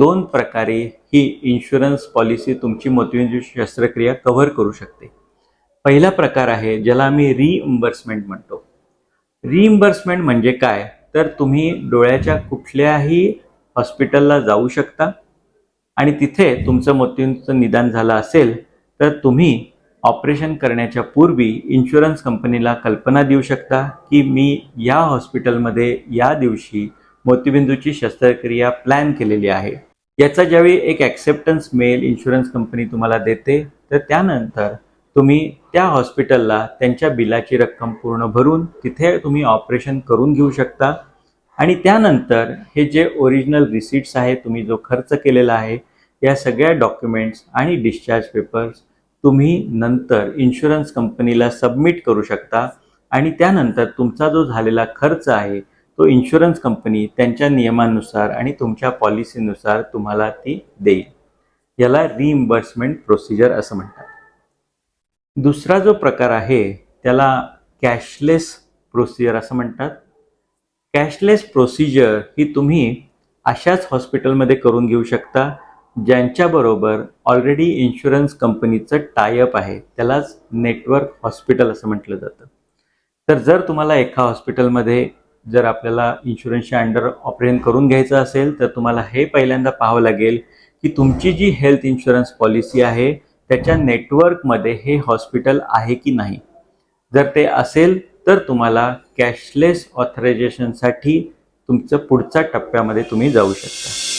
दोन प्रकारे ही insurance policy तुमची मोतियाबिंदू शस्त्रक्रिया कव्हर करू शकते. पहिला प्रकार आहे ज्याला आम्ही रिइम्बर्समेंट म्हणतो. रिइम्बर्समेंट म्हणजे काय, तर तुम्ही डोळ्याच्या कुठल्याही हॉस्पिटलला जाऊ शकता आणि तिथे तुमचं मोतियाबिंदूचं निदान झालं असेल तर तुम्ही ऑपरेशन करण्याच्या पूर्वी इन्शुरन्स कंपनीला कल्पना देऊ शकता की मी या हॉस्पिटलमध्ये या दिवशी मोतियाबिंदूची शस्त्रक्रिया प्लॅन केलेली आहे. याचा ज्यावेळी एक ॲक्सेप्टन्स मेल इन्शुरन्स कंपनी तुम्हाला देते तर त्यानंतर तुम्ही त्या हॉस्पिटलला त्यांच्या बिलाची रक्कम पूर्ण भरून तिथे तुम्ही ऑपरेशन करून घेऊ शकता आणि त्यानंतर हे जे ओरिजिनल रिसिट्स आहे, तुम्ही जो खर्च केलेला आहे, या सगळ्या डॉक्युमेंट्स आणि डिस्चार्ज पेपर्स तुम्ही नंतर इन्शुरन्स कंपनीला सबमिट करू शकता आणि त्यानंतर तुमचा जो झालेला खर्च आहे तो इन्शुरन्स कंपनी त्यांच्या नियमानुसार आणि तुमच्या पॉलिसीनुसार तुम्हाला ती देईल. याला रिइम्बर्समेंट प्रोसिजर असं म्हणतात. दुसरा जो प्रकार आहे त्याला कॅशलेस प्रोसिजर असं म्हणतात. कॅशलेस प्रोसिजर ही तुम्ही अशाच हॉस्पिटलमध्ये करून घेऊ शकता ज्यांच्याबरोबर ऑलरेडी इन्शुरन्स कंपनीचं टायअप आहे, त्यालाच नेटवर्क हॉस्पिटल असं म्हटलं जातं. तर जर तुम्हाला एका हॉस्पिटलमध्ये जर आपल्याला इन्शुरन्सच्या अंडर ऑपरेशन करून घ्यायचं असेल तर तुम्हाला हे पहिल्यांदा पाहावं लागेल की तुमची जी हेल्थ इन्शुरन्स पॉलिसी आहे त्याच्या नेटवर्कमध्ये हे हॉस्पिटल आहे की नाही. जर ते असेल तर तुम्हाला कॅशलेस ऑथरायझेशनसाठी तुमचं पुढच्या टप्प्यामध्ये तुम्ही जाऊ शकता.